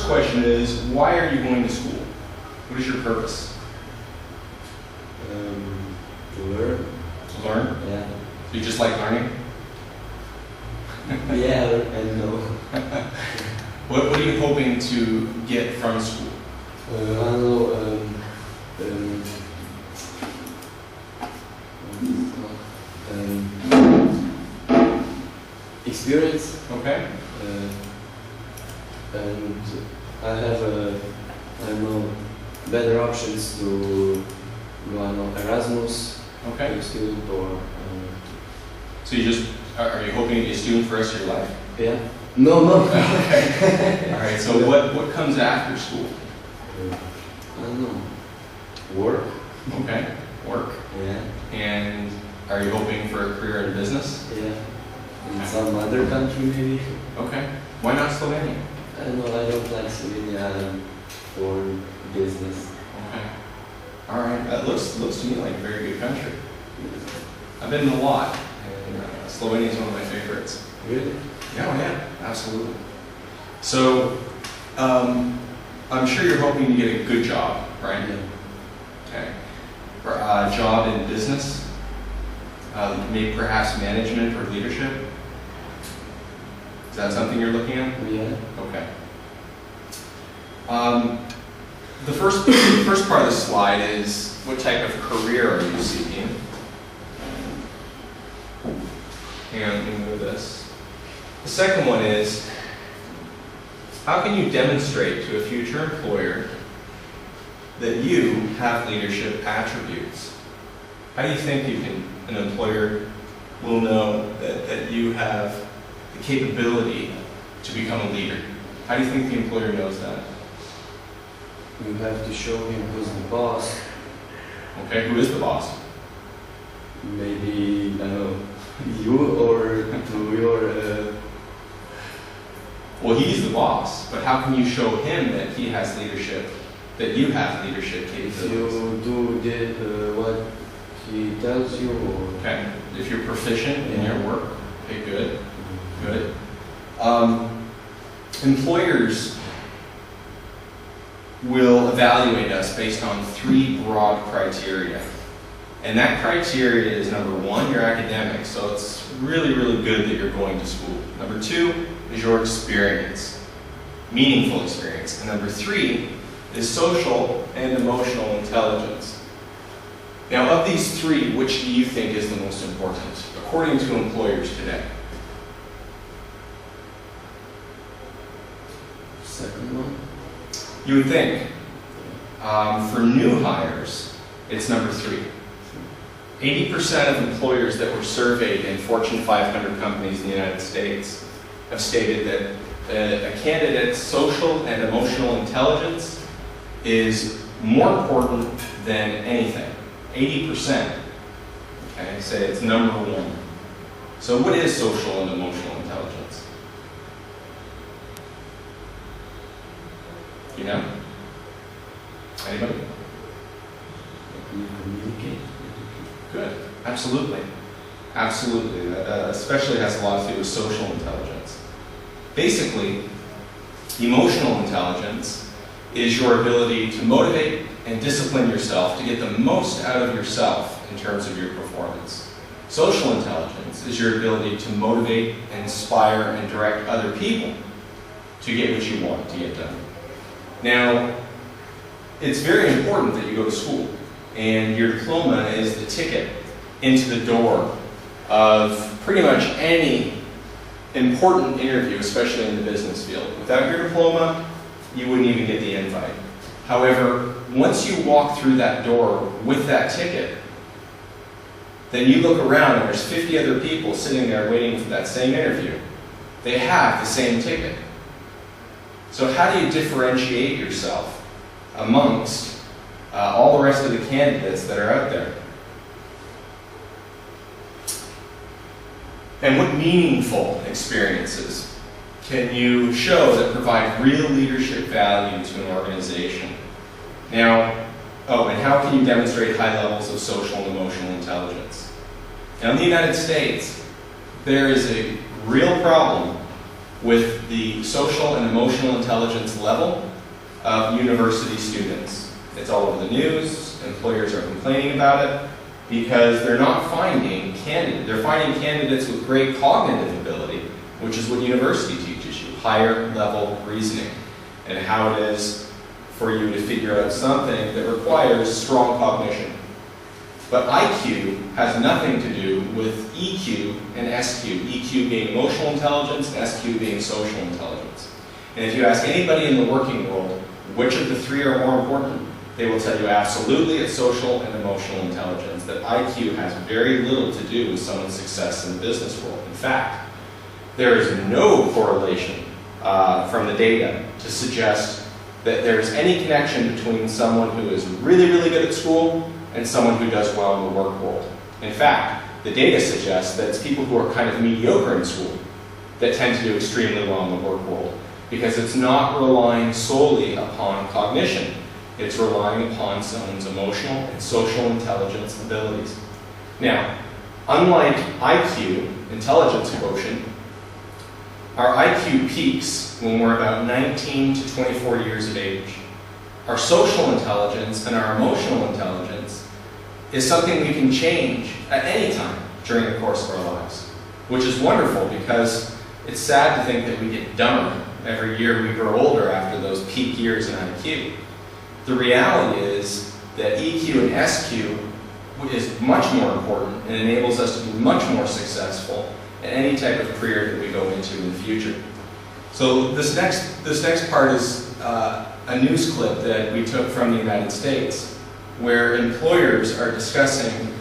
question is, why are you going to school? What is your purpose? To learn. To learn? Yeah. You just like learning? Yeah, and no. What are you hoping to get from school? I don't know. Experience. Okay. And I have I don't know, better options to go on Erasmus. Okay. Student or. So you just are you hoping to be a student for the rest of your life? Yeah. No. Okay. All right. So what comes after school? I don't know. Work. Okay. Work. Yeah. And are you hoping for a career in business? Yeah. In some other country maybe. Okay. Why not Slovenia? I don't know. I don't like Slovenia for business. Okay. All right. That looks to me like a very good country. I've been in a lot, and Slovenia is one of my favorites. Really? Yeah, absolutely. So, I'm sure you're hoping to get a good job, right? Yeah. Okay. For a job in business, maybe perhaps management or leadership. Is that something you're looking at? Yeah. Okay. The first part of the slide is what type of career are you seeking? And let me move this. The second one is, how can you demonstrate to a future employer that you have leadership attributes? How do you think an employer will know that you have the capability to become a leader? How do you think the employer knows that? You have to show him who's the boss. Okay, who is the boss? Maybe, I don't know, you or to your... Well, he's the boss, but how can you show him that he has leadership, that you have leadership If capabilities? you do what he tells you or... Okay, if you're proficient in your work, okay, good, good. Employers will evaluate us based on 3 broad criteria. And that criteria is, number 1, your academics, so it's really, really good that you're going to school. Number 2 is your experience, meaningful experience. And number 3 is social and emotional intelligence. Now, of these 3, which do you think is the most important, according to employers today? Second one? You would think. For new hires, it's number 3. 80% of employers that were surveyed in Fortune 500 companies in the United States have stated that a candidate's social and emotional intelligence is more important than anything. 80%. Okay, say it's number 1. So what is social and emotional intelligence? You know? Anybody? You communicate. Good. Absolutely. Absolutely. That especially has a lot to do with social intelligence. Basically, emotional intelligence is your ability to motivate and discipline yourself to get the most out of yourself in terms of your performance. Social intelligence is your ability to motivate and inspire and direct other people to get what you want to get done. Now, it's very important that you go to school, and your diploma is the ticket into the door of pretty much any important interview, especially in the business field. Without your diploma, you wouldn't even get the invite. However, once you walk through that door with that ticket, then you look around and there's 50 other people sitting there waiting for that same interview. They have the same ticket. So how do you differentiate yourself amongst all the rest of the candidates that are out there? And what meaningful experiences can you show that provide real leadership value to an organization? Now, and how can you demonstrate high levels of social and emotional intelligence? Now, in the United States, there is a real problem with the social and emotional intelligence level of university students. It's all over the news, employers are complaining about it, because they're not finding candidates. They're finding candidates with great cognitive ability, which is what university teaches you, higher level reasoning, and how it is for you to figure out something that requires strong cognition. But IQ has nothing to do with EQ and SQ, EQ being emotional intelligence and SQ being social intelligence. And if you ask anybody in the working world which of the three are more important, they will tell you absolutely it's social and emotional intelligence, that IQ has very little to do with someone's success in the business world. In fact, there is no correlation from the data to suggest that there's any connection between someone who is really, really good at school and someone who does well in the work world. In fact, the data suggests that it's people who are kind of mediocre in school that tend to do extremely well in the work world, because it's not relying solely upon cognition. It's relying upon someone's emotional and social intelligence abilities. Now, unlike IQ, intelligence quotient, our IQ peaks when we're about 19 to 24 years of age. Our social intelligence and our emotional intelligence is something we can change at any time during the course of our lives, which is wonderful because it's sad to think that we get dumber every year we grow older after those peak years in IQ. The reality is that EQ and SQ is much more important and enables us to be much more successful in any type of career that we go into in the future. So this next part is a news clip that we took from the United States, where employers are discussing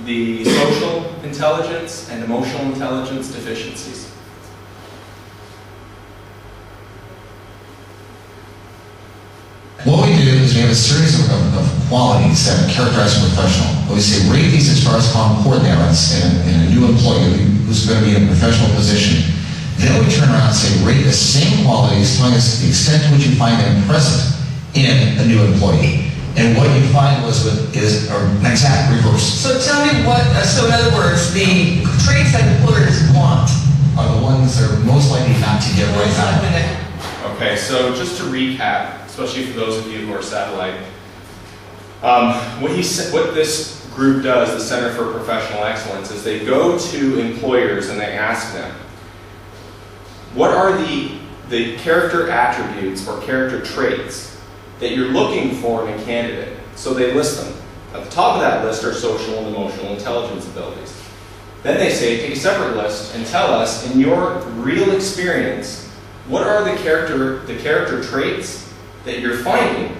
the social intelligence and emotional intelligence deficiencies. What we do is we have a series of qualities that characterize a professional. We say rate these as far as how important they are in a new employee who's going to be in a professional position. Then we turn around and say rate the same qualities, telling us the extent to which you find them present in a new employee. And what you find is an exact reverse. So tell me what, so in other words, the traits that employers want are the ones that are most likely not to get right out. Okay, so just to recap, especially for those of you who are satellite, what this group does, the Center for Professional Excellence, is they go to employers and they ask them, what are the character attributes or character traits that you're looking for in a candidate? So they list them. At the top of that list are social and emotional intelligence abilities. Then they say, take a separate list and tell us, in your real experience, what are the character traits that you're finding,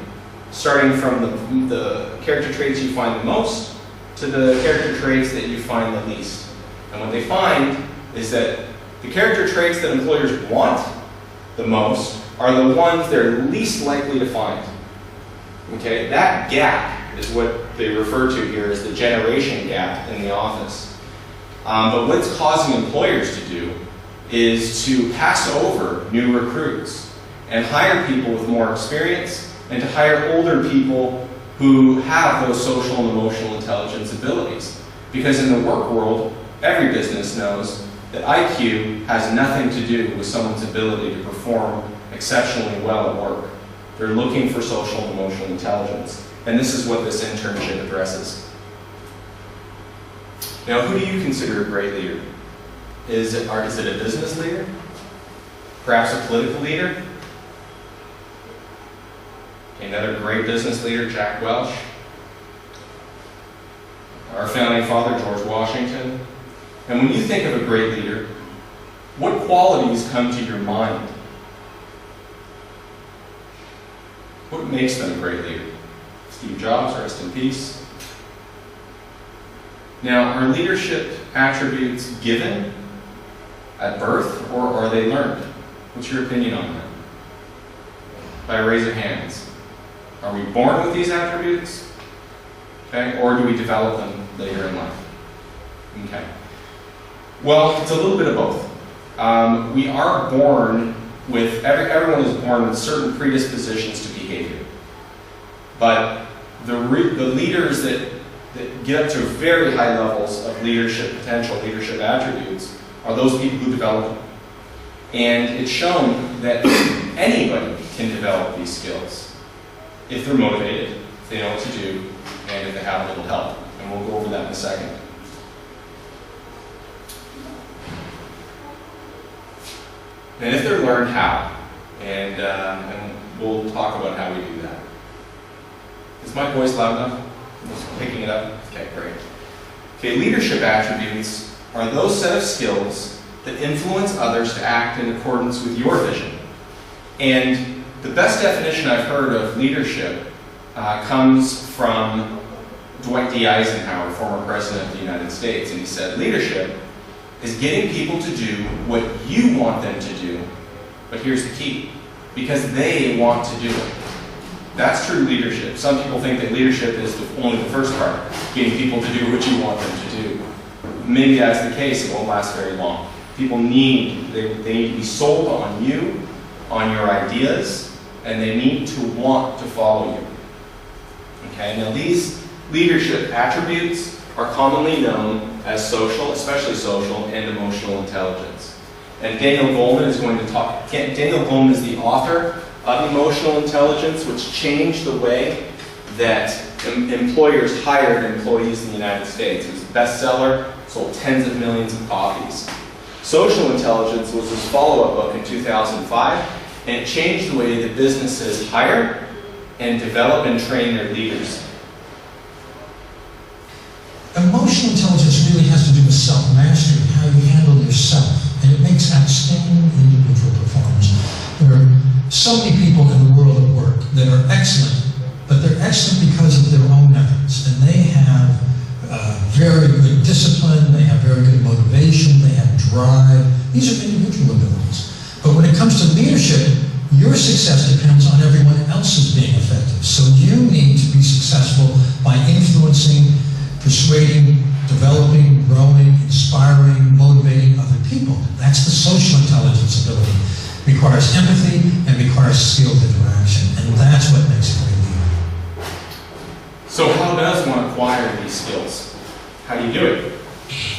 starting from the character traits you find the most to the character traits that you find the least. And what they find is that the character traits that employers want the most are the ones they're least likely to find. Okay, that gap is what they refer to here as the generation gap in the office. But what's causing employers to do is to pass over new recruits and hire people with more experience and to hire older people who have those social and emotional intelligence abilities. Because in the work world, every business knows that IQ has nothing to do with someone's ability to perform exceptionally well at work. They're looking for social and emotional intelligence. And this is what this internship addresses. Now, who do you consider a great leader? Is it a business leader? Perhaps a political leader? Another great business leader, Jack Welch. Our founding father, George Washington. And when you think of a great leader, what qualities come to your mind? What makes them a great leader? Steve Jobs, rest in peace. Now, are leadership attributes given at birth, or are they learned? What's your opinion on that? By a raise of hands. Are we born with these attributes? Okay, or do we develop them later in life? Okay. Well, it's a little bit of both. We are born with, everyone is born with certain predispositions to behavior. But the leaders that get up to very high levels of leadership potential, leadership attributes, are those people who develop them. And it's shown that anybody can develop these skills if they're motivated, if they know what to do, and if they have a little help. And we'll go over that in a second. And if they're learned how, and we'll talk about how we do that. Is my voice loud enough? Just picking it up? Okay, great. Okay, leadership attributes are those set of skills that influence others to act in accordance with your vision. And the best definition I've heard of leadership comes from Dwight D. Eisenhower, former President of the United States, and he said, leadership is getting people to do what you want them to do, but here's the key, because they want to do it. That's true leadership. Some people think that leadership is only the first part, getting people to do what you want them to do. Maybe that's the case, it won't last very long. People they need to be sold on you, on your ideas, and they need to want to follow you. Okay, now these leadership attributes are commonly known as social, especially social, and emotional intelligence. And Daniel Goleman is going to talk. Daniel Goleman is the author of Emotional Intelligence, which changed the way that employers hired employees in the United States. It was a bestseller, sold tens of millions of copies. Social Intelligence was his follow-up book in 2005, and it changed the way that businesses hire and develop and train their leaders. Emotional intelligence really has to do with self-mastery, how you handle yourself, and it makes outstanding individual performers. There are so many people in the world of work that are excellent, but they're excellent because of their own efforts, and they have very good discipline, they have very good motivation, they have drive. These are individual abilities. But when it comes to leadership, your success depends on everyone else's being effective. So you need to be successful by influencing, persuading, developing, growing, inspiring, motivating other people. That's the social intelligence ability. It requires empathy and requires skilled interaction, and that's what makes a great leader. So how does one acquire these skills? How do you do it?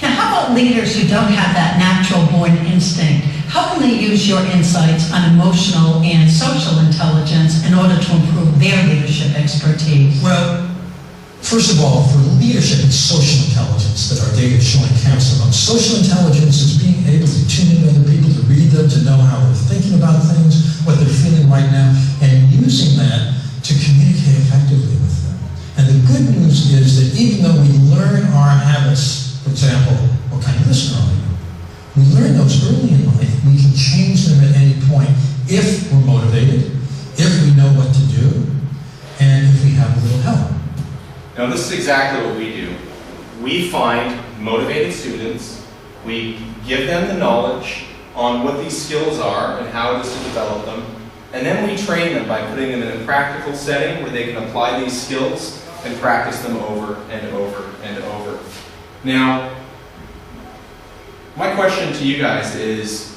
Now, how about leaders who don't have that natural born instinct? How can they use your insights on emotional and social intelligence in order to improve their leadership expertise? Well, first of all, for leadership, it's social intelligence that our data is showing counts the most. Social intelligence is being able to tune in other people, to read them, to know how they're thinking about things, what they're feeling right now, and using that to communicate effectively with them. And the good news is that even though we learn our habits, for example, what kind of listener are you? We learn those early in life, we can change them at any point if we're motivated, if we know what to do, and if we have a little help. Now this is exactly what we do. We find motivated students, we give them the knowledge on what these skills are and how it is to develop them, and then we train them by putting them in a practical setting where they can apply these skills and practice them over and over and over. Now, my question to you guys is,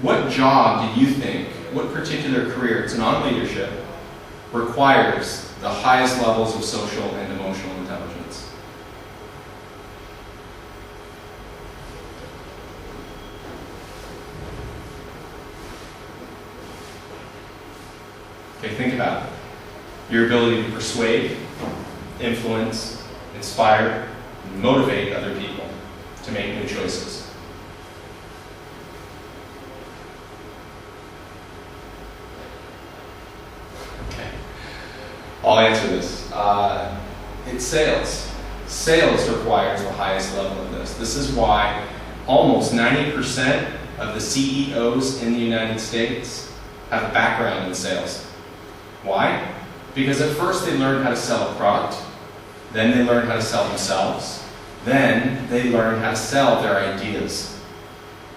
what job do you think, what particular career, it's non-leadership, requires the highest levels of social and emotional intelligence? Okay, think about it. Your ability to persuade, influence, inspire, and motivate other people to make new choices. Okay, I'll answer this. It's sales. Sales requires the highest level of this. This is why almost 90% of the CEOs in the United States have a background in sales. Why? Because at first they learn how to sell a product, then they learn how to sell themselves, then they learn how to sell their ideas.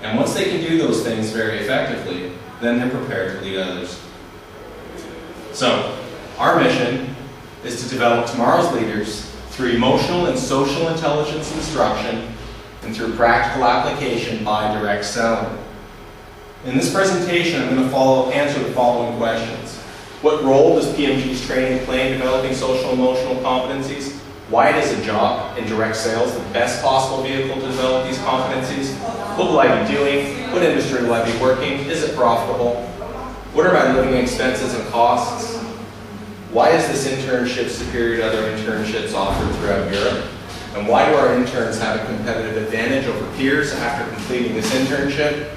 And once they can do those things very effectively, then they're prepared to lead others. So, our mission is to develop tomorrow's leaders through emotional and social intelligence instruction and through practical application by direct selling. In this presentation, I'm going to answer the following questions. What role does PMG's training play in developing social and emotional competencies? Why is a job in direct sales the best possible vehicle to develop these competencies? What will I be doing? What industry will I be working? Is it profitable? What are my living expenses and costs? Why is this internship superior to other internships offered throughout Europe? And why do our interns have a competitive advantage over peers after completing this internship?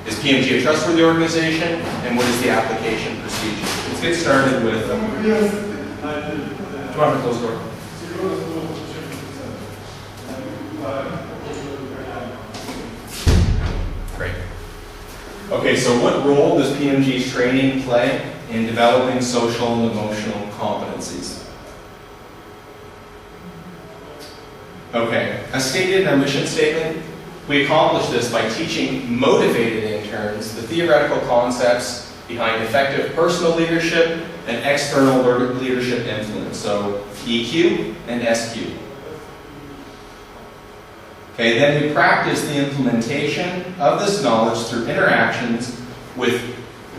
Is PMG a trustworthy organization? And what is the application procedure? Let's get started with... do you want to close the door? Great. Okay, so what role does PMG's training play in developing social and emotional competencies? Okay, as stated in our mission statement, we accomplish this by teaching motivated interns the theoretical concepts behind effective personal leadership and external leadership influence, so EQ and SQ. Okay, then we practice the implementation of this knowledge through interactions with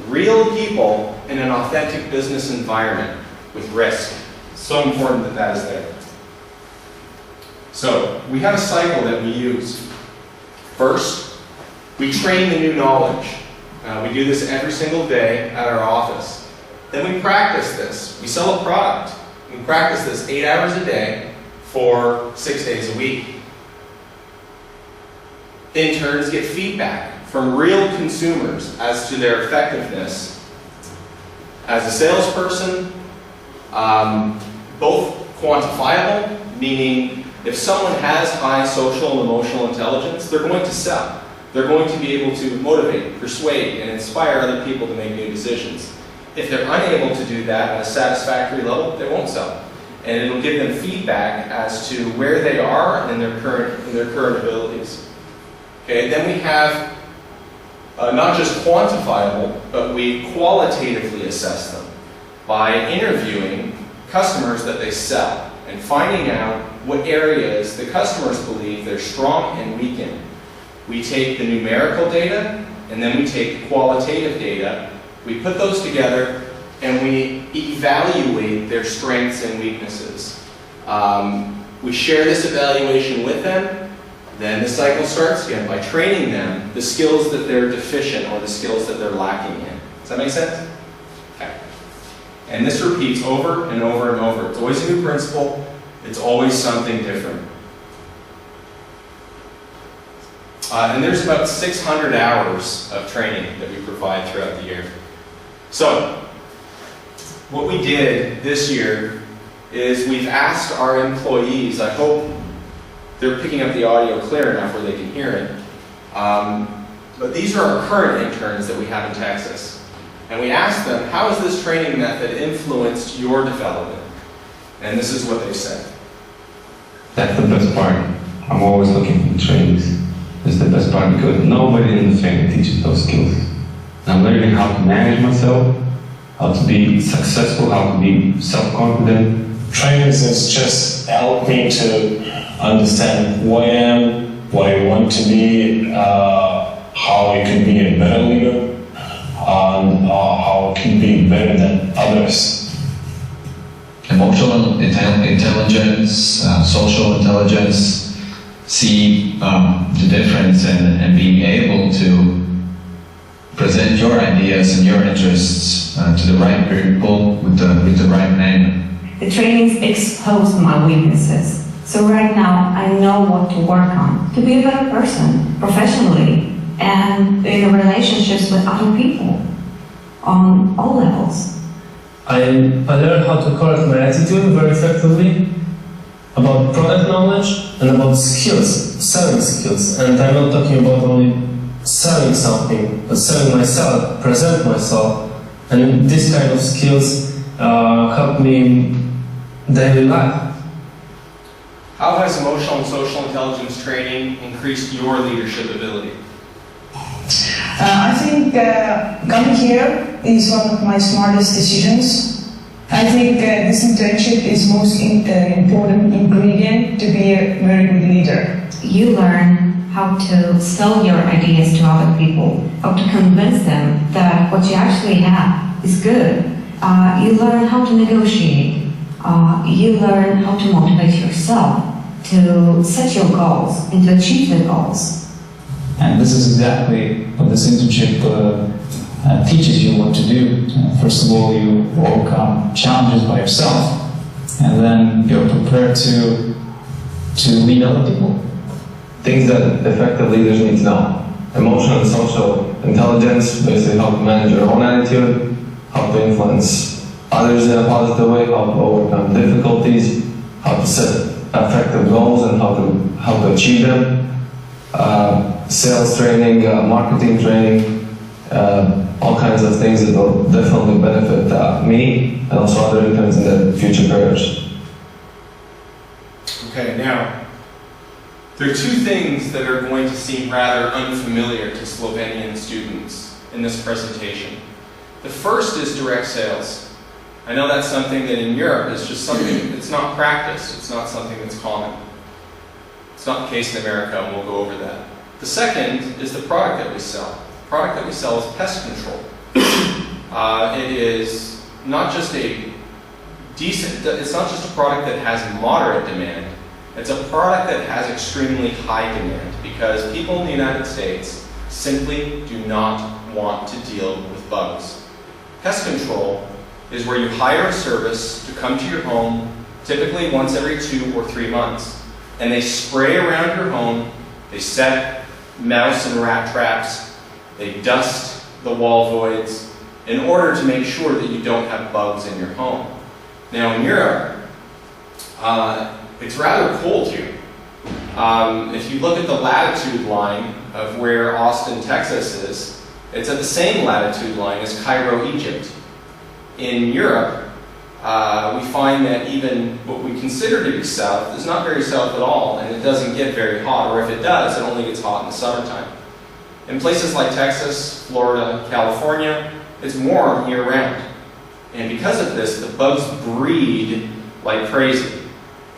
real people in an authentic business environment with risk. So important that that is there. So, we have a cycle that we use. First, we train the new knowledge. We do this every single day at our office. Then we practice this. We sell a product. We practice this 8 hours a day for 6 days a week. Interns get feedback from real consumers as to their effectiveness as a salesperson, both quantifiable, meaning if someone has high social and emotional intelligence, they're going to sell. They're going to be able to motivate, persuade, and inspire other people to make new decisions. If they're unable to do that at a satisfactory level, they won't sell. And it'll give them feedback as to where they are in their current abilities. Okay, then we have not just quantifiable, but we qualitatively assess them by interviewing customers that they sell and finding out what areas the customers believe they're strong and weak in. We take the numerical data and then we take qualitative data. We put those together and we evaluate their strengths and weaknesses. We share this evaluation with them. Then the cycle starts again by training them the skills that they're deficient or the skills that they're lacking in. Does that make sense? Okay. And this repeats over and over and over. It's always a new principle. It's always something different. And there's about 600 hours of training that we provide throughout the year. So, what we did this year is we've asked our employees, I hope they're picking up the audio clear enough where they can hear it. But these are our current interns that we have in Texas. And we asked them, how has this training method influenced your development? And this is what they said. That's the best part. I'm always looking for trainings. It's the best part because nobody in the family teaches those skills. And I'm learning how to manage myself, how to be successful, how to be self-confident. Trainings has just helped me to understand who I am, what I want to be, how I can be a better leader, and how I can be better than others. Emotional intelligence, social intelligence, see the difference and being able to present your ideas and your interests to the right people with the right manner. The trainings exposed my weaknesses. So right now, I know what to work on to be a better person, professionally, and in relationships with other people, on all levels. I learned how to correct my attitude very effectively, about product knowledge, and about skills, selling skills. And I'm not talking about only selling something, but selling myself, present myself. And this kind of skills help me in daily life. How has emotional and social intelligence training increased your leadership ability? I think coming here is one of my smartest decisions. I think this internship is most important ingredient to be a very good leader. You learn how to sell your ideas to other people, how to convince them that what you actually have is good. You learn how to negotiate, you learn how to motivate yourself to set your goals and to achieve the goals. And this is exactly what this internship teaches you what to do. First of all, you overcome challenges by yourself, and then you're prepared to lead other people. Things that effective leaders need to know. Emotional and social intelligence, basically how to manage your own attitude, how to influence others in a positive way, how to overcome difficulties, how to set effective goals and how to achieve them. Sales training, marketing training, all kinds of things that will definitely benefit me and also other interns in their future careers. Okay, now, there are two things that are going to seem rather unfamiliar to Slovenian students in this presentation. The first is direct sales. I know that's something that in Europe is just something, it's not practiced, it's not something that's common. It's not the case in America, and we'll go over that. The second is the product that we sell. The product that we sell is pest control. It is not just a it's not just a product that has moderate demand, it's a product that has extremely high demand because people in the United States simply do not want to deal with bugs. Pest control is where you hire a service to come to your home, typically once every 2 or 3 months, and they spray around your home, they set mouse and rat traps, they dust the wall voids in order to make sure that you don't have bugs in your home. Now in Europe, it's rather cold here. If you look at the latitude line of where Austin, Texas is, it's at the same latitude line as Cairo, Egypt. In Europe, we find that even what we consider to be south is not very south at all, and it doesn't get very hot, or if it does, it only gets hot in the summertime. In places like Texas, Florida, California, it's warm year-round. And because of this, the bugs breed like crazy.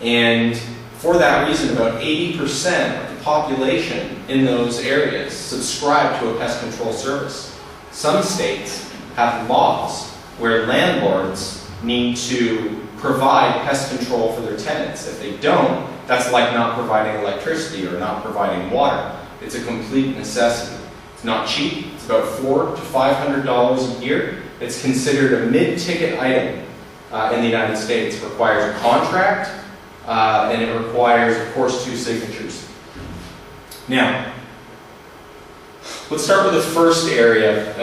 And for that reason, about 80% of the population in those areas subscribe to a pest control service. Some states have laws where landlords need to provide pest control for their tenants. If they don't, that's like not providing electricity or not providing water. It's a complete necessity. It's not cheap. It's about $400 to $500 a year. It's considered a mid-ticket item in the United States. It requires a contract, and it requires, of course, 2 signatures. Now, let's start with the first area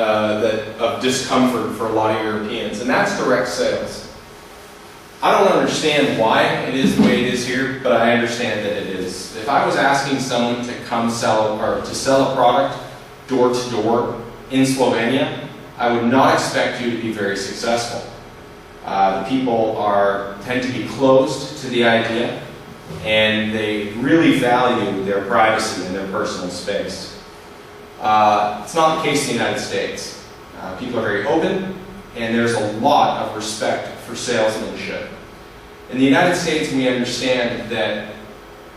of discomfort for a lot of Europeans, and that's direct sales. I don't understand why it is the way it is here, but I understand that it is. If I was asking someone to come sell or to sell a product door to door in Slovenia, I would not expect you to be very successful. The people tend to be closed to the idea, and they really value their privacy and their personal space. It's not the case in the United States. People are very open, and there's a lot of respect for salesmanship. In the United States, we understand that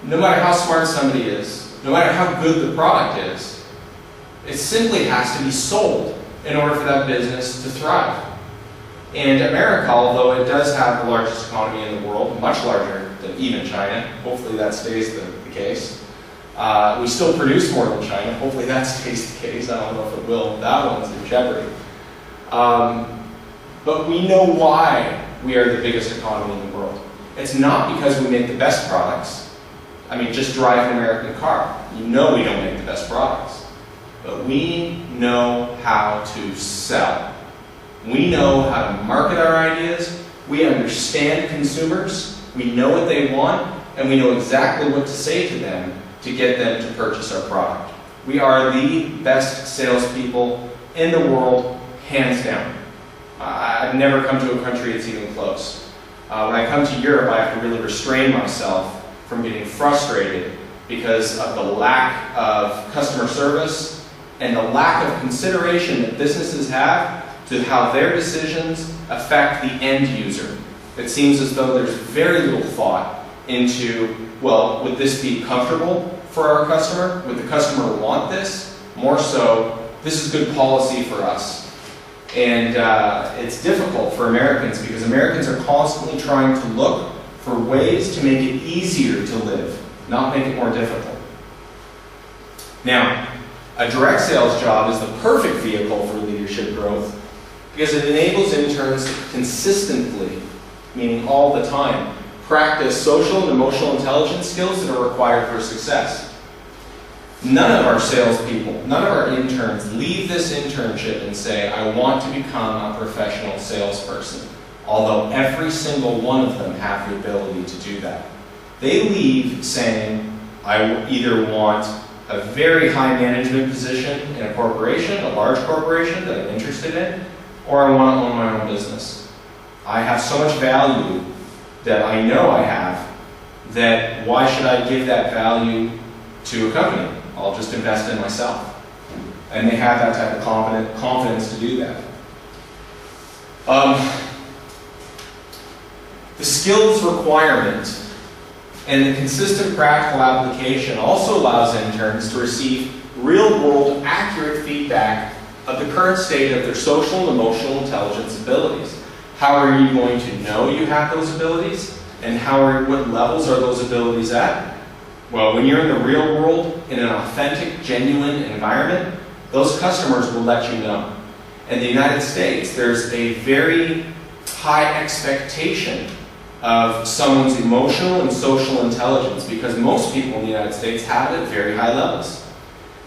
no matter how smart somebody is, no matter how good the product is, it simply has to be sold in order for that business to thrive. And America, although it does have the largest economy in the world, much larger than even China, hopefully that stays the case. We still produce more than China, hopefully that stays the case. I don't know if it will, that one's in jeopardy. But we know why we are the biggest economy in the world. It's not because we make the best products. I mean, just drive an American car. You know we don't make the best products. But we know how to sell. We know how to market our ideas. We understand consumers. We know what they want, and we know exactly what to say to them to get them to purchase our product. We are the best salespeople in the world, hands down. I've never come to a country that's even close. When I come to Europe, I have to really restrain myself from getting frustrated because of the lack of customer service and the lack of consideration that businesses have to how their decisions affect the end user. It seems as though there's very little thought into, well, would this be comfortable for our customer? Would the customer want this? More so, this is good policy for us. And it's difficult for Americans because Americans are constantly trying to look for ways to make it easier to live, not make it more difficult. Now, a direct sales job is the perfect vehicle for leadership growth because it enables interns to consistently, meaning all the time, practice social and emotional intelligence skills that are required for success. None of our salespeople, none of our interns leave this internship and say, I want to become a professional salesperson, although every single one of them have the ability to do that. They leave saying, I either want a very high management position in a corporation, a large corporation that I'm interested in, or I want to own my own business. I have so much value that I know I have that why should I give that value to a company? I'll just invest in myself. And they have that type of confidence to do that. The skills requirement and the consistent practical application also allows interns to receive real-world, accurate feedback of the current state of their social and emotional intelligence abilities. How are you going to know you have those abilities? And what levels are those abilities at? Well, when you're in the real world, in an authentic, genuine environment, those customers will let you know. In the United States, there's a very high expectation of someone's emotional and social intelligence because most people in the United States have it at very high levels.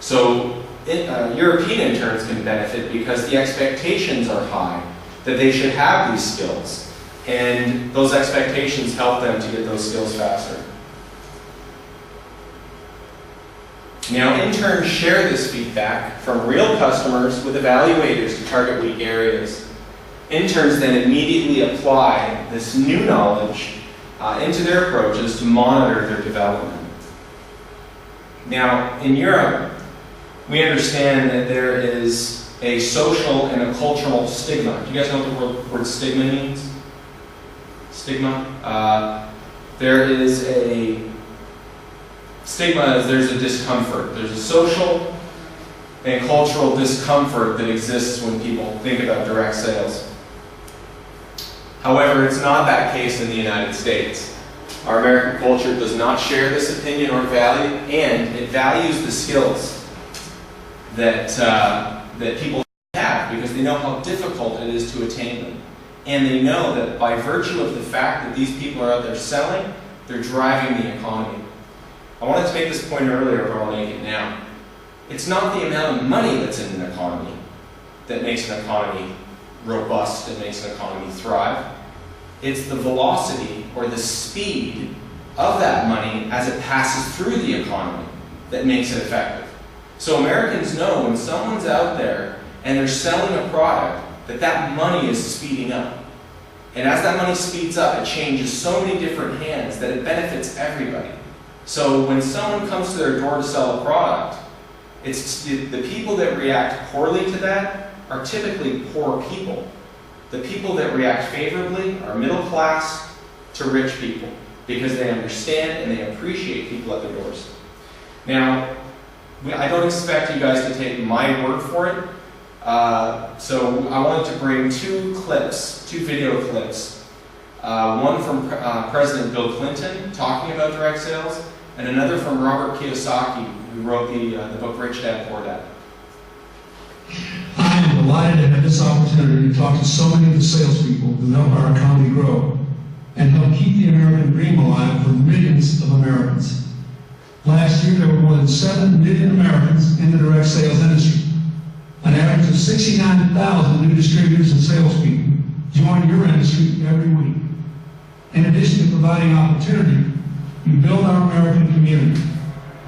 So European interns can benefit because the expectations are high, that they should have these skills. And those expectations help them to get those skills faster. Now, interns share this feedback from real customers with evaluators to target weak areas. Interns then immediately apply this new knowledge into their approaches to monitor their development. Now, in Europe, we understand that there is a social and a cultural stigma. Do you guys know what the word stigma means? Stigma? There is a stigma is there's a discomfort. There's a social and cultural discomfort that exists when people think about direct sales. However, it's not that case in the United States. Our American culture does not share this opinion or value, and it values the skills that people have because they know how difficult it is to attain them. And they know that by virtue of the fact that these people are out there selling, they're driving the economy. I wanted to make this point earlier, but I'll make it now. It's not the amount of money that's in an economy that makes an economy robust and makes an economy thrive. It's the velocity or the speed of that money as it passes through the economy that makes it effective. So Americans know when someone's out there and they're selling a product that money is speeding up. And as that money speeds up, it changes so many different hands that it benefits everybody. So when someone comes to their door to sell a product, it's the people that react poorly to that are typically poor people. The people that react favorably are middle class to rich people because they understand and they appreciate people at their doors. Now, I don't expect you guys to take my word for it. So I wanted to bring two video clips. One from President Bill Clinton talking about direct sales, and another from Robert Kiyosaki, who wrote the book Rich Dad, Poor Dad. I am delighted to have this opportunity to talk to so many of the salespeople who help our economy grow and help keep the American dream alive for millions of Americans. Last year, there were more than 7 million Americans in the direct sales industry. An average of 69,000 new distributors and salespeople join your industry every week. In addition to providing opportunity, you build our American community.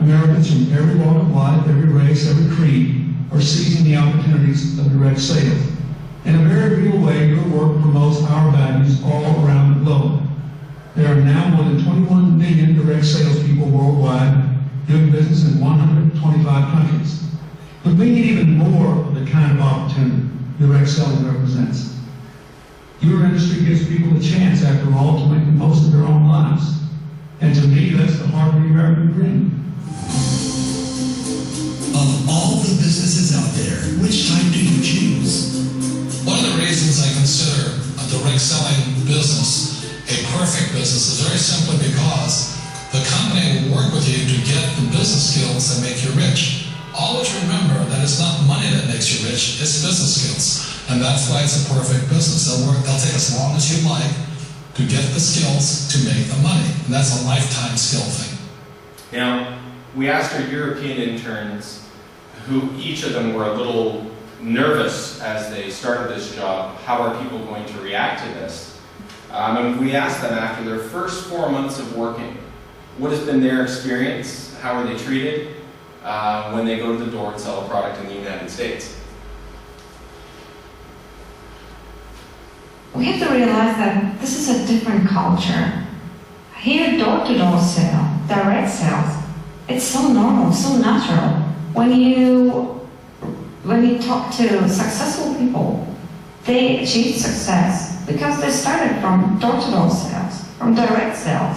Americans from every walk of life, every race, every creed, are seizing the opportunities of direct sales. In a very real way, your work promotes our values all around the globe. There are now more than 21 million direct salespeople worldwide doing business in 125 countries. But we need even more of the kind of opportunity direct selling represents. Your industry gives people a chance, after all, to make the most of their own lives. And to me, that's the heart of the American dream. Of all the businesses out there, which type do you choose? Why business is very simply because the company will work with you to get the business skills that make you rich. Always remember that it's not money that makes you rich, it's business skills. And that's why it's a perfect business. They'll take as long as you like to get the skills to make the money. And that's a lifetime skill thing. Now, we asked our European interns, who each of them were a little nervous as they started this job, how are people going to react to this? And we asked them after their first 4 months of working, what has been their experience? How are they treated when they go to the door and sell a product in the United States? We have to realize that this is a different culture. Here, door-to-door sale, direct sales, it's so normal, so natural. When you talk to successful people, they achieve success because they started from door-to-door sales, from direct sales,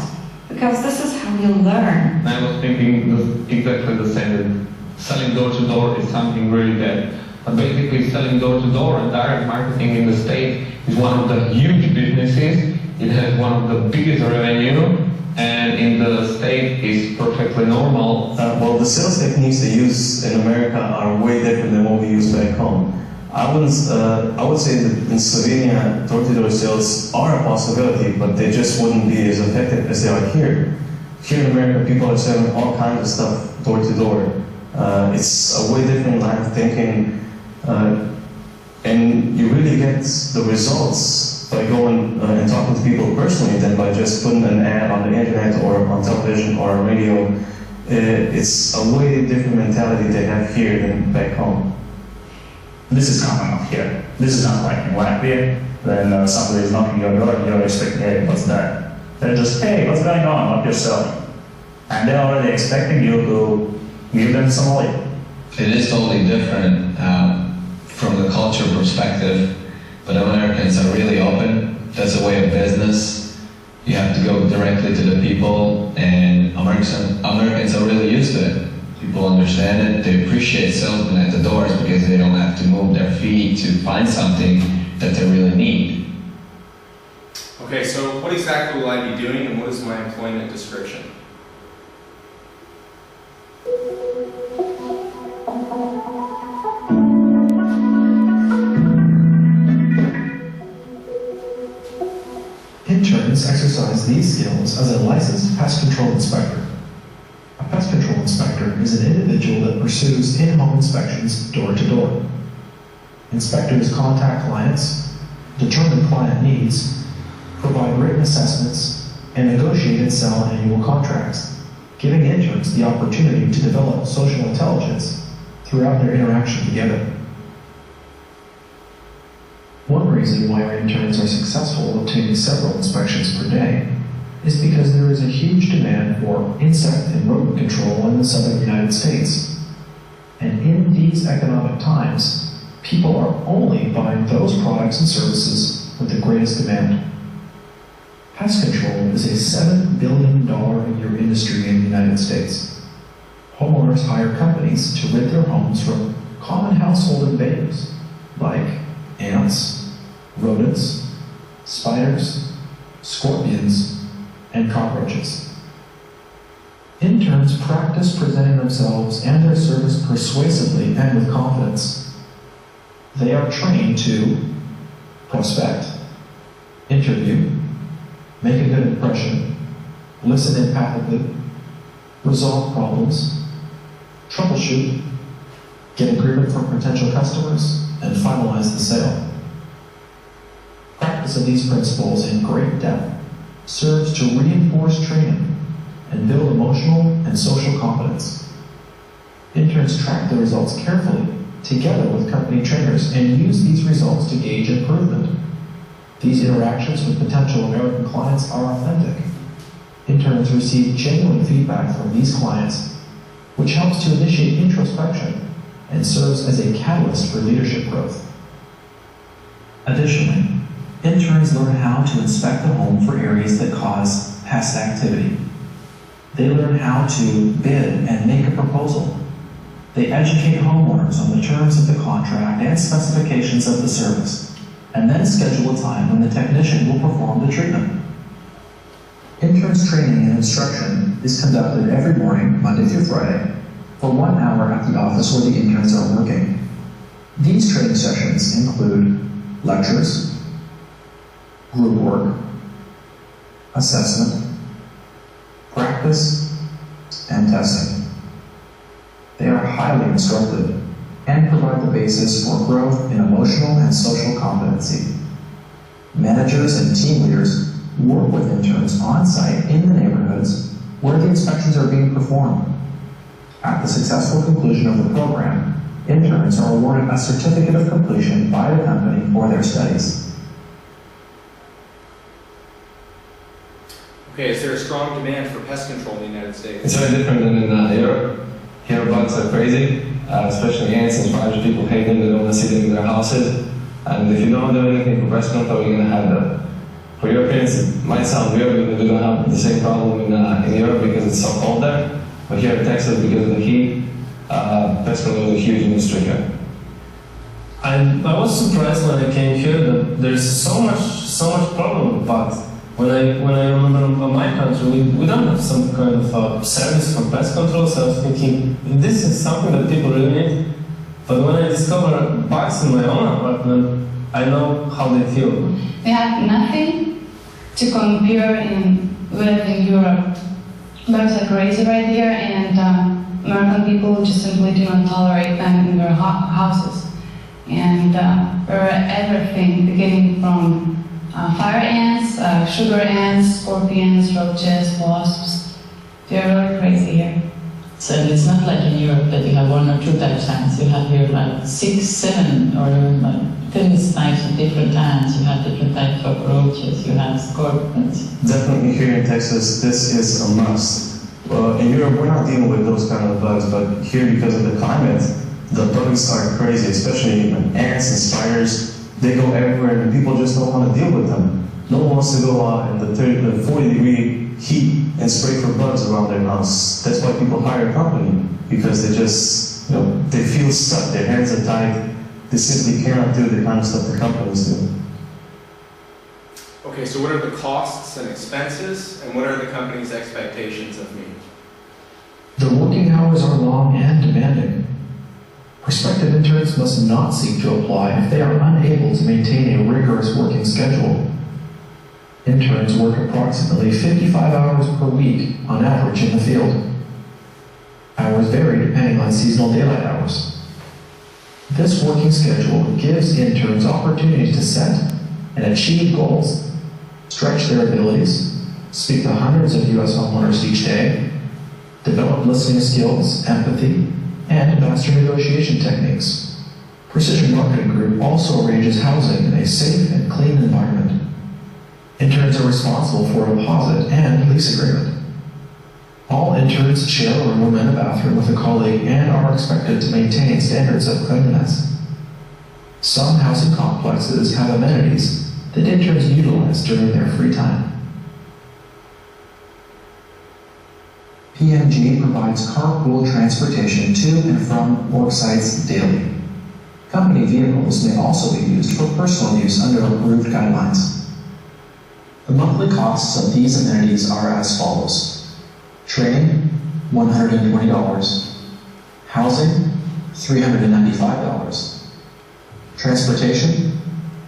because this is how you learn. I was thinking exactly the same, that selling door-to-door is something really bad. But basically selling door-to-door and direct marketing in the States is one of the huge businesses. It has one of the biggest revenue, and in the States it's perfectly normal. Well, the sales techniques they use in America are way different than what we use back home. I would say that in Slovenia, door-to-door sales are a possibility, but they just wouldn't be as effective as they are here. Here in America, people are selling all kinds of stuff door-to-door. It's a way different line of thinking, and you really get the results by going and talking to people personally than by just putting an ad on the internet or on television or on radio. It's a way different mentality they have here than back home. This is common up here. This is not like in Latvia. Then somebody is knocking your door and you're expecting, hey, what's that? They're just, hey, what's going on? What you're selling? And they're already expecting you to give them some oil. It is totally different from the culture perspective, but Americans are really open. That's a way of business. You have to go directly to the people, and Americans are really used to it. People understand it. They appreciate salesmen at the doors because they don't have to move their feet to find something that they really need. Okay, so what exactly will I be doing, and what is my employment description? Interns exercise these skills as a licensed pest control inspector. A pest control inspector is an individual that pursues in-home inspections door to door. Inspectors contact clients, determine client needs, provide written assessments, and negotiate and sell annual contracts, giving interns the opportunity to develop social intelligence throughout their interaction together. One reason why our interns are successful obtaining several inspections per day is because there is a huge demand for insect and rodent control in the southern United States. And in these economic times, people are only buying those products and services with the greatest demand. Pest control is a $7 billion a year industry in the United States. Homeowners hire companies to rid their homes from common household invaders like ants, rodents, spiders, scorpions, and cockroaches. Interns practice presenting themselves and their service persuasively and with confidence. They are trained to prospect, interview, make a good impression, listen empathically, resolve problems, troubleshoot, get agreement from potential customers, and finalize the sale. Practice of these principles in great depth serves to reinforce training and build emotional and social competence. Interns track the results carefully together with company trainers and use these results to gauge improvement. These interactions with potential American clients are authentic. Interns receive genuine feedback from these clients, which helps to initiate introspection and serves as a catalyst for leadership growth. Additionally, interns learn how to inspect the home for areas that cause pest activity. They learn how to bid and make a proposal. They educate homeowners on the terms of the contract and specifications of the service, and then schedule a time when the technician will perform the treatment. Interns training and instruction is conducted every morning, Monday through Friday, for 1 hour at the office where the interns are working. These training sessions include lectures, group work, assessment, practice, and testing. They are highly instructive and provide the basis for growth in emotional and social competency. Managers and team leaders work with interns on-site in the neighborhoods where the inspections are being performed. At the successful conclusion of the program, interns are awarded a certificate of completion by the company for their studies. Okay, is there a strong demand for pest control in the United States? It's very different than in Europe. Here bugs are crazy, especially ants and spiders. People hate them, they don't want to see them in their houses. And if you don't do anything for pest control, you're going to have them. For Europeans, it might sound weird because we don't have the same problem in Europe because it's so cold there. But here in Texas, because of the heat, pest control is a huge industry here. I was surprised when I came here that there's so much problem with bugs. When I remember in my country, we don't have some kind of service for pest control, so I was thinking, this is something that people really need. But when I discover bugs in my own apartment, I know how they feel. We have nothing to compare with in Europe. Bugs are crazy right here, and American people just simply do not tolerate them in their houses. And there are everything, beginning from fire ants, sugar ants, scorpions, roaches, wasps. They're really crazy here. So it's not like in Europe that you have 1 or 2 types of ants. You have here like 6, 7, or like 10 types of different ants. You have different types of roaches. You have scorpions. Definitely here in Texas, this is a must. In Europe, we're not dealing with those kind of bugs, but here, because of the climate, the bugs are crazy, especially ants and spiders. They go everywhere, and people just don't want to deal with them. No one wants to go out in the 40-degree heat and spray for bugs around their house. That's why people hire a company, because they just, they feel stuck. Their hands are tied. They simply cannot do the kind of stuff the companies do. Okay, so what are the costs and expenses, and what are the company's expectations of me? The working hours are long and demanding. Prospective interns must not seek to apply if they are unable to maintain a rigorous working schedule. Interns work approximately 55 hours per week on average in the field. Hours vary depending on seasonal daylight hours. This working schedule gives interns opportunities to set and achieve goals, stretch their abilities, speak to hundreds of U.S. homeowners each day, develop listening skills, empathy, and master negotiation techniques. Precision Marketing Group also arranges housing in a safe and clean environment. Interns are responsible for a deposit and lease agreement. All interns share a room and a bathroom with a colleague and are expected to maintain standards of cleanliness. Some housing complexes have amenities that interns utilize during their free time. PMG provides carpool transportation to and from work sites daily. Company vehicles may also be used for personal use under approved guidelines. The monthly costs of these amenities are as follows. Training, $120. Housing, $395. Transportation,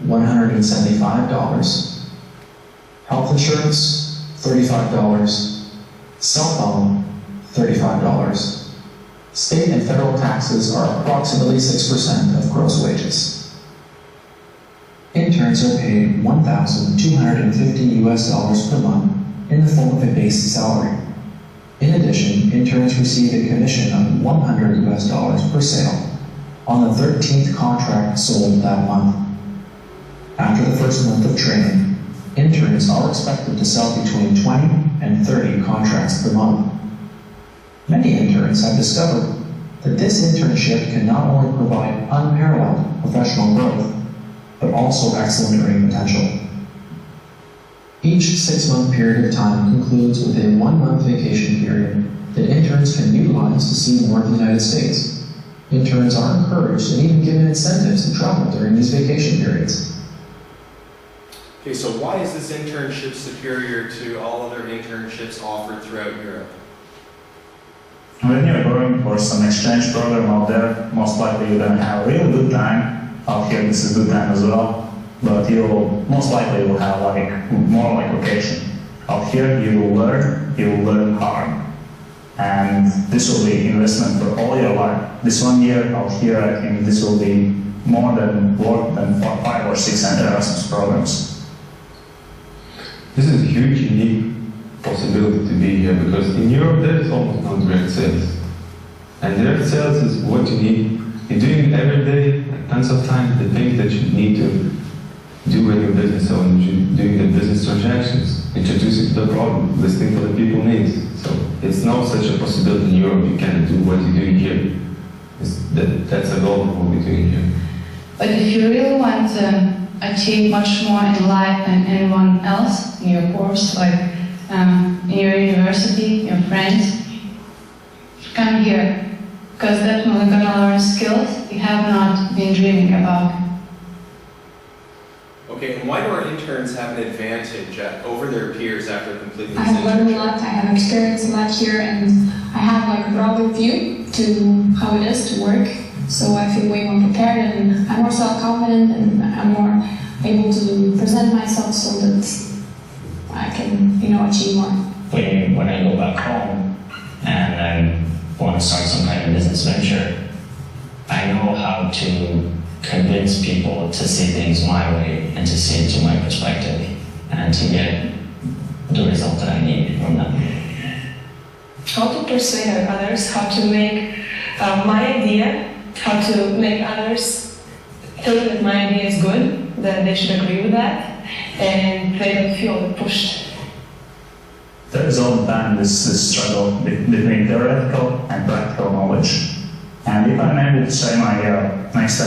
$175. Health insurance, $35. Cell phone, $35. State and federal taxes are approximately 6% of gross wages. Interns are paid $1,250 US per month in the form of a base salary. In addition, interns receive a commission of $100 US per sale on the 13th contract sold that month. After the first month of training, interns are expected to sell between 20 and 30 contracts per month. Many interns have discovered that this internship can not only provide unparalleled professional growth, but also excellent earning potential. Each 6-month period of time concludes with a 1-month vacation period that interns can utilize to see more of the United States. Interns are encouraged and even given incentives to travel during these vacation periods. Okay, so why is this internship superior to all other internships offered throughout Europe? When you're going for some exchange program out there, most likely you're going to have a really good time. Out here, this is good time as well, but you'll most likely will have like more like vacation. Out here, you will learn hard, and this will be investment for all your life. This 1 year out here, I think this will be more than 5 or 6 Erasmus programs. This is a huge, unique possibility to be here, because in Europe there is almost no direct sales. And direct sales is what you need. You're doing it every day, like tons of times, the things that you need to do when you're a business owner, doing the business transactions, introducing to the problem, listening to the people needs. So it's not such a possibility in Europe. You can't do what you're doing here. That's a goal of what we're doing here. But if you really want to achieve much more in life than anyone else in your course, like in your university, your friends, come here, because definitely gonna learn skills you have not been dreaming about. Okay, and why do our interns have an advantage over their peers after completing I this have learned a internship? lot, I have experienced a lot here, and I have like a broader view to how it is to work. So I feel way more prepared, and I'm more self-confident, and I'm more able to present myself so that I can, achieve more. When I go back home and I want to start some kind of business venture, I know how to convince people to see things my way and to see it to my perspective and to get the result that I need from them. How to persuade others, how to make my idea, how to make others think that my idea is good, that they should agree with that, and they don't feel pushed. There is all the time this struggle between theoretical and practical knowledge. And if I'm able to say my next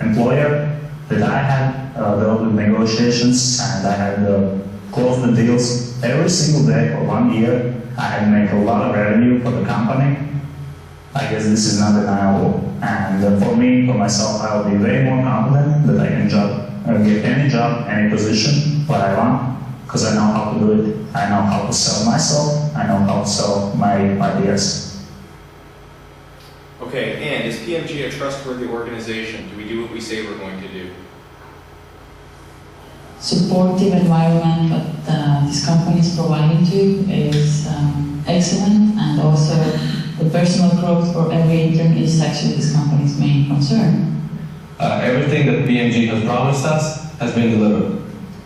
employer that I had dealt with negotiations and I had closed the deals every single day for 1 year, I had made a lot of revenue for the company, I guess this is not deniable. And for me, for myself, I will be way more confident that I can get any job, any position, what I want, because I know how to do it. I know how to sell myself, I know how to sell my ideas. Okay, and is PMG a trustworthy organization? Do we do what we say we're going to do? Supportive environment that this company is providing to you is excellent, and also the personal growth for every intern is actually this company's main concern. Everything that PMG has promised us has been delivered.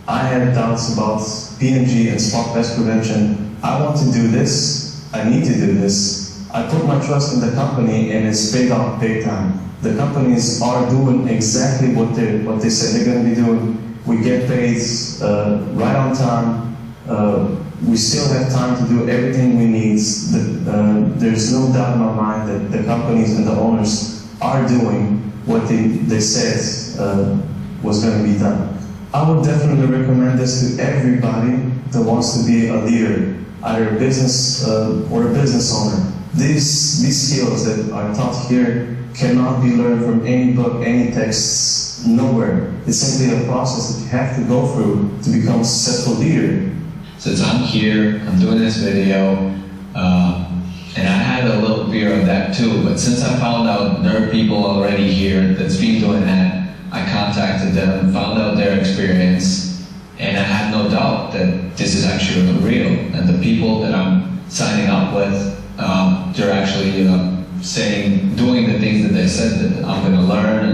I had doubts about PMG and spot pest prevention. I want to do this. I need to do this. I put my trust in the company, and it's paid off big time. The companies are doing exactly what they said they're going to be doing. We get paid right on time. We still have time to do everything we need. There's no doubt in my mind that the companies and the owners are doing what they said was going to be done. I would definitely recommend this to everybody that wants to be a leader, either a business or a business owner. These skills that are taught here cannot be learned from any book, any texts, nowhere. It's simply a process that you have to go through to become a successful leader. Since I'm here, I'm doing this video, and I had a little fear of that too, but since I found out there are people already here that's been doing that, I contacted them, found out their experience, and I had no doubt that this is actually real. And the people that I'm signing up with, they're actually doing the things that they said that I'm going to learn,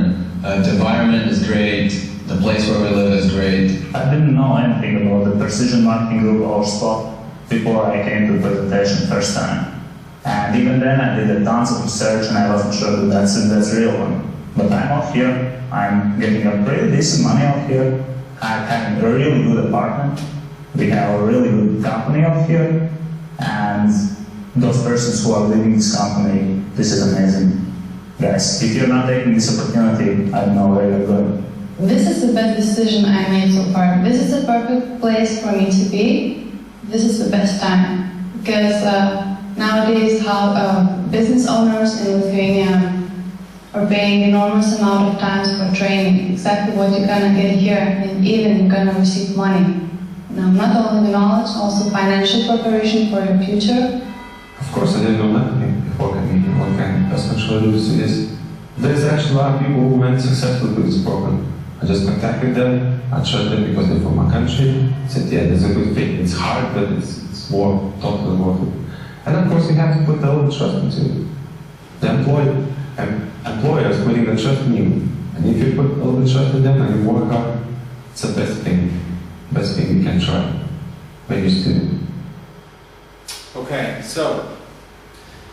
and the environment is great, the place where we live is great. I didn't know anything about the precision marketing group or spot before I came to the presentation first time. And even then I did tons of research and I wasn't sure that that's a real one. But I'm out here, I'm getting a pretty decent money out here, I'm having a really good apartment, we have a really good company out here, and those persons who are leading this company, this is amazing. Guys, if you're not taking this opportunity, I don't know where you're going. This is the best decision I made so far. This is the perfect place for me to be. This is the best time. Because nowadays how business owners in Lithuania or paying enormous amount of times for training, exactly what you're gonna get here, and even you're gonna receive money. Now, not only the knowledge, also financial preparation for your future. Of course, I didn't know nothing before coming here. What kind of pest control is. There's actually a lot of people who went successful with this program. I just contacted them, I trust them because they're from my country. I said, yeah, there's a good fit. It's hard, but it's more totally worth it. And of course, we have to put a little trust into the employers putting the trust in you. And if you put a little trust in them and you work hard, it's the best thing you can try when you're a student. Okay, so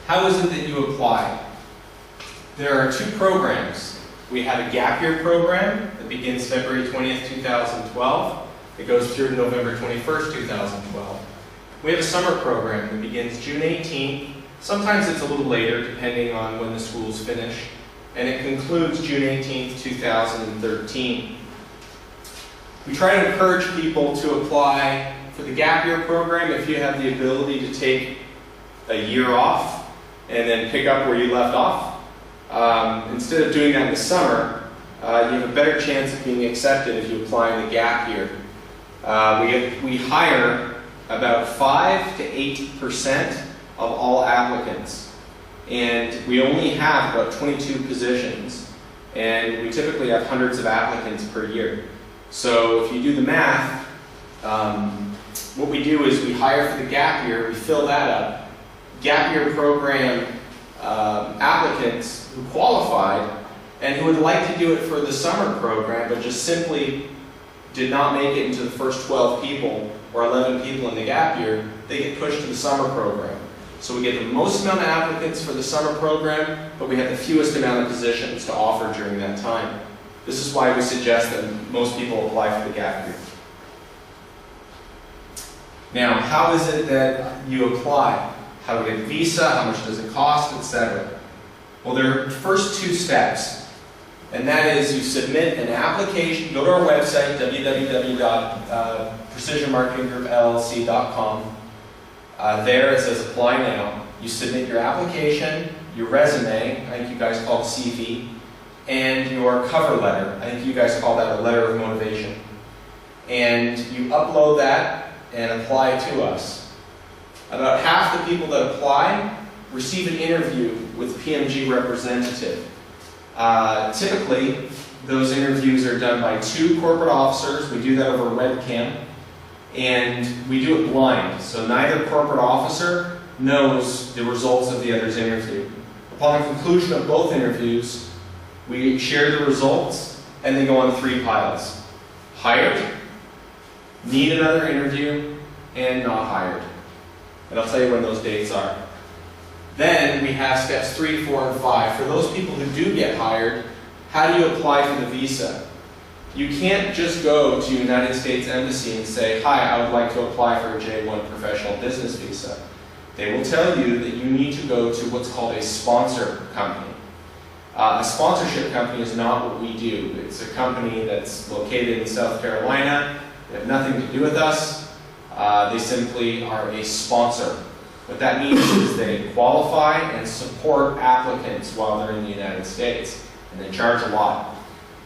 how is it that you apply? There are two programs. We have a gap year program that begins February 20th, 2012. It goes through November 21st, 2012. We have a summer program that begins June 18th. Sometimes it's a little later, depending on when the schools finish. And it concludes June 18th, 2013. We try to encourage people to apply for the gap year program if you have the ability to take a year off and then pick up where you left off. Instead of doing that in the summer, you have a better chance of being accepted if you apply in the gap year. We hire about 5 to 8% of all applicants, and we only have about 22 positions, and we typically have hundreds of applicants per year. So if you do the math, what we do is we hire for the gap year, we fill that up. Gap year program applicants who qualified and who would like to do it for the summer program but just simply did not make it into the first 12 people or 11 people in the gap year, they get pushed to the summer program. So we get the most amount of applicants for the summer program, but we have the fewest amount of positions to offer during that time. This is why we suggest that most people apply for the gap year. Now, how is it that you apply? How to get a visa, how much does it cost, etc. Well, there are first two steps, and that is you submit an application. Go to our website, www.precisionmarketinggroup.llc.com. There it says apply now. You submit your application, your resume, I think you guys call it CV, and your cover letter. I think you guys call that a letter of motivation. And you upload that and apply to us. About half the people that apply receive an interview with PMG representative. Typically, those interviews are done by 2 corporate officers. We do that over a webcam, and we do it blind. So neither corporate officer knows the results of the other's interview. Upon the conclusion of both interviews, we share the results, and they go on 3 piles. Hired, need another interview, and not hired. And I'll tell you when those dates are. Then we have steps 3, 4, and 5. For those people who do get hired, how do you apply for the visa? You can't just go to the United States Embassy and say, hi, I would like to apply for a J1 professional business visa. They will tell you that you need to go to what's called a sponsor company. A sponsorship company is not what we do. It's a company that's located in South Carolina. They have nothing to do with us. They simply are a sponsor. What that means is they qualify and support applicants while they're in the United States, and they charge a lot.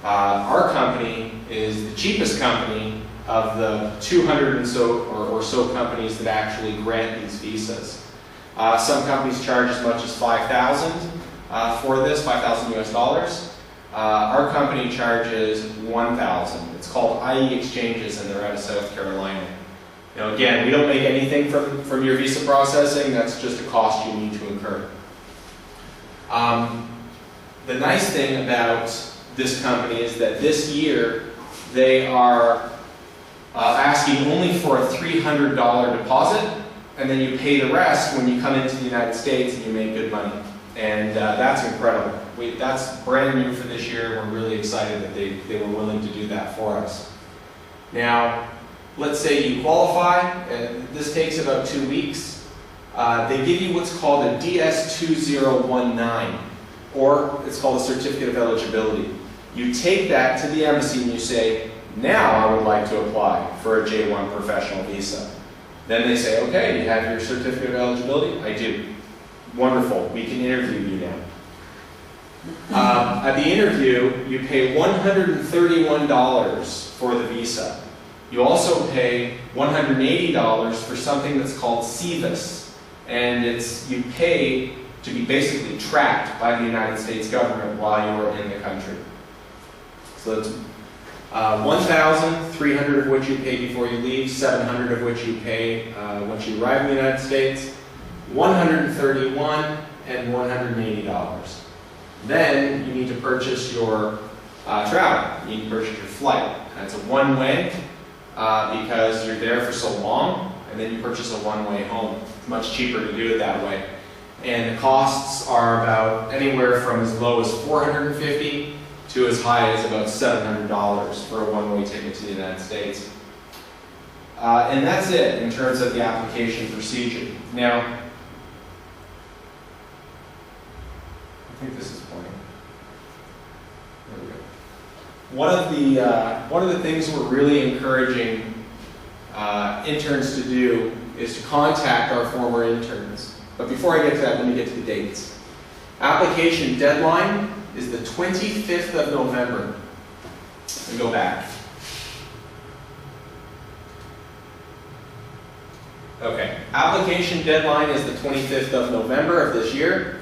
Our company is the cheapest company of the 200 or so companies that actually grant these visas. Some companies charge as much as $5,000 for this, $5,000 US. Our company charges $1,000. It's called IE Exchanges, and they're out of South Carolina. Now again, we don't make anything from your visa processing. That's just a cost you need to incur. The nice thing about this company is that this year they are asking only for a $300 deposit, and then you pay the rest when you come into the United States and you make good money. And that's incredible. That's brand new for this year. We're really excited that they were willing to do that for us. Now, let's say you qualify, and this takes about 2 weeks. They give you what's called a DS-2019, or it's called a Certificate of Eligibility. You take that to the embassy and you say, now I would like to apply for a J1 professional visa. Then they say, okay, you have your Certificate of Eligibility? I do. Wonderful, we can interview you now. At the interview, you pay $131 for the visa. You also pay $180 for something that's called CVIS, and you pay to be basically tracked by the United States government while you're in the country. So that's $1,300 of which you pay before you leave, $700 of which you pay once you arrive in the United States, $131 and $180. Then you need to purchase your travel. You need to purchase your flight. And it's a one-way because you're there for so long, and then you purchase a one-way home. It's much cheaper to do it that way. And the costs are about anywhere from as low as $450 to as high as about $700 for a one-way ticket to the United States. And that's it in terms of the application procedure. Now, I think this is pointing. There we go. One of the things we're really encouraging interns to do is to contact our former interns. But before I get to that, let me get to the dates. Application deadline is the 25th of November. Let me go back. Okay, application deadline is the 25th of November of this year.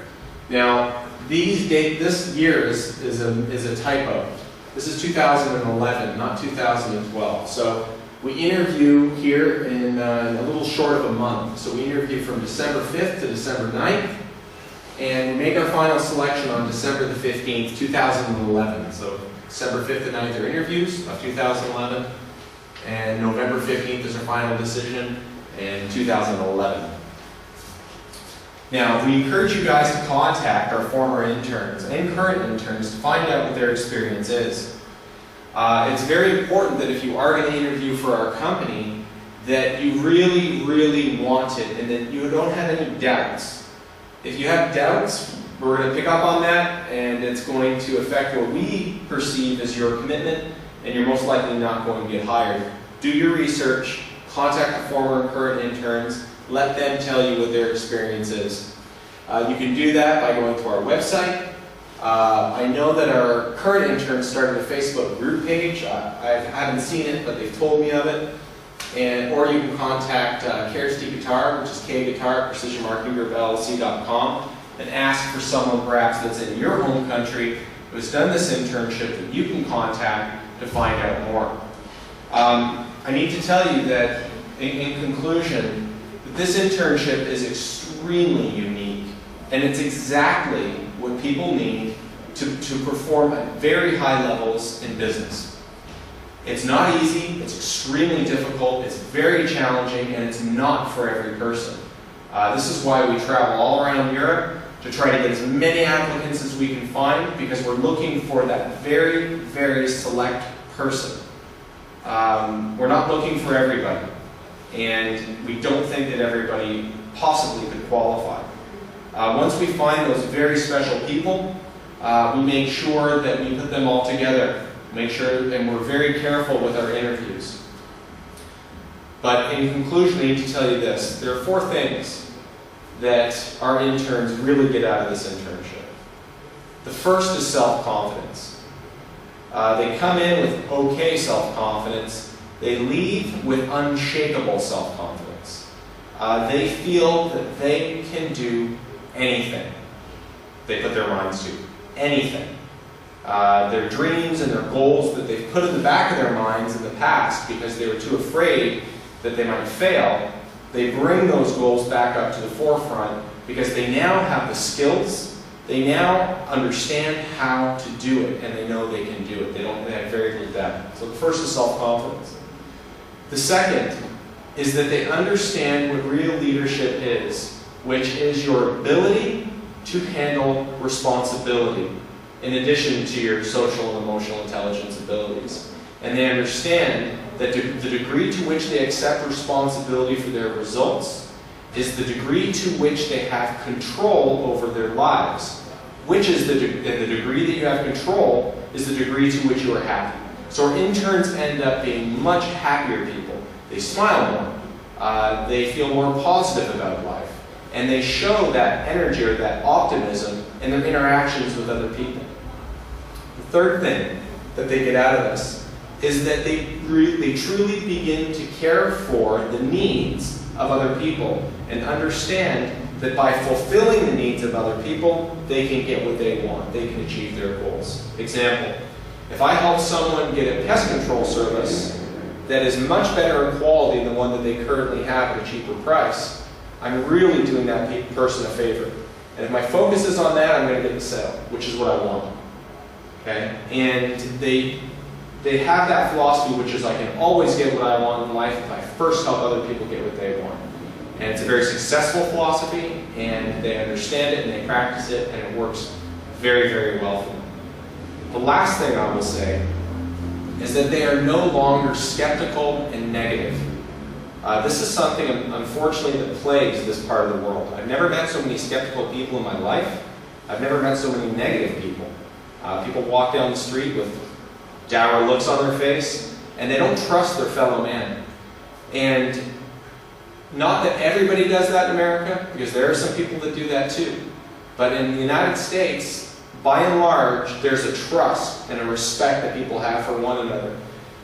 Now, this year is a typo. This is 2011, not 2012. So we interview here in a little short of a month. So we interview from December 5th to December 9th. And we make our final selection on December the 15th, 2011. So December 5th and 9th are interviews of 2011. And November 15th is our final decision in 2011. Now, we encourage you guys to contact our former interns and current interns to find out what their experience is. It's very important that if you are going to interview for our company, that you really, really want it and that you don't have any doubts. If you have doubts, we're going to pick up on that, and it's going to affect what we perceive as your commitment, and you're most likely not going to get hired. Do your research, contact the former and current interns, let them tell you what their experience is. You can do that by going to our website. I know that our current interns started a Facebook group page. I haven't seen it, but they've told me of it. Or you can contact KRST Guitar, which is K-Guitar, precisionmarketinggroup.LLC.com, and ask for someone perhaps that's in your home country who's done this internship that you can contact to find out more. I need to tell you that, in conclusion, that this internship is extremely unique, and it's exactly what people need to perform at very high levels in business. It's not easy, it's extremely difficult, it's very challenging, and it's not for every person. This is why we travel all around Europe to try to get as many applicants as we can find, because we're looking for that very, very select person. We're not looking for everybody, and we don't think that everybody possibly could qualify. Once we find those very special people, we make sure that we put them all together. Make sure, and we're very careful with our interviews. But in conclusion, I need to tell you this. There are 4 things that our interns really get out of this internship. The first is self-confidence. They come in with okay self-confidence. They leave with unshakable self-confidence. They feel that they can do anything they put their minds to. Anything. Their dreams and their goals that they've put in the back of their minds in the past because they were too afraid that they might fail, they bring those goals back up to the forefront because they now have the skills, they now understand how to do it, and they know they can do it. They have very little doubt. So the first is self-confidence. The second is that they understand what real leadership is, which is your ability to handle responsibility, in addition to your social and emotional intelligence abilities. And they understand that the degree to which they accept responsibility for their results is the degree to which they have control over their lives, which is the degree that you have control is the degree to which you are happy. So our interns end up being much happier people. They smile more. They feel more positive about life. And they show that energy or that optimism in their interactions with other people. The third thing that they get out of this is that they truly begin to care for the needs of other people and understand that by fulfilling the needs of other people, they can get what they want. They can achieve their goals. Example, if I help someone get a pest control service that is much better in quality than one that they currently have at a cheaper price, I'm really doing that person a favor. And if my focus is on that, I'm going to get the sale, which is what I want. Okay? And they have that philosophy, which is I can always get what I want in life if I first help other people get what they want. And it's a very successful philosophy, and they understand it and they practice it, and it works very, very well for them. The last thing I will say is that they are no longer skeptical and negative. This is something, unfortunately, that plagues this part of the world. I've never met so many skeptical people in my life. I've never met so many negative people. People walk down the street with dour looks on their face, and they don't trust their fellow man. And not that everybody does that in America, because there are some people that do that too. But in the United States, by and large, there's a trust and a respect that people have for one another.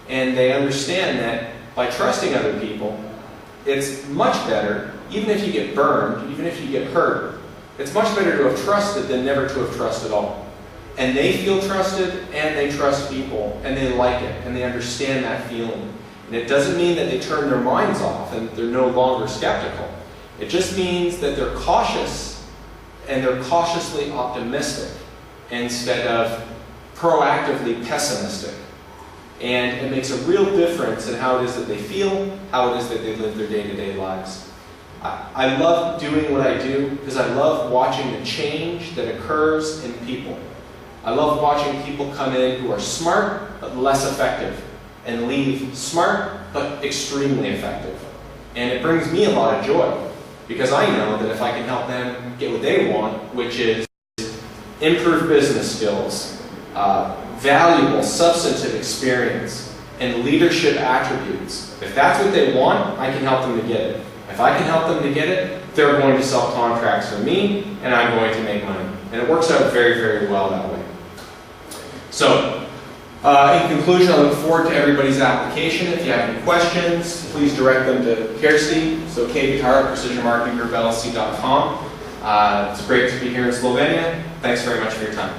And they understand that by trusting other people, it's much better, even if you get burned, even if you get hurt, it's much better to have trusted than never to have trusted at all. And they feel trusted, and they trust people, and they like it, and they understand that feeling. And it doesn't mean that they turn their minds off and they're no longer skeptical. It just means that they're cautious, and they're cautiously optimistic instead of proactively pessimistic. And it makes a real difference in how it is that they feel, how it is that they live their day-to-day lives. I love doing what I do because I love watching the change that occurs in people. I love watching people come in who are smart but less effective, and leave smart but extremely effective. And it brings me a lot of joy because I know that if I can help them get what they want, which is improved business skills, valuable, substantive experience, and leadership attributes. If that's what they want, I can help them to get it. If I can help them to get it, they're going to sell contracts for me, and I'm going to make money. And it works out very, very well that way. So, in conclusion, I look forward to everybody's application. If you have any questions, please direct them to Kirsty, so K-Guitar at precisionmarketinggrouplc.com. It's great to be here in Slovenia. Thanks very much for your time.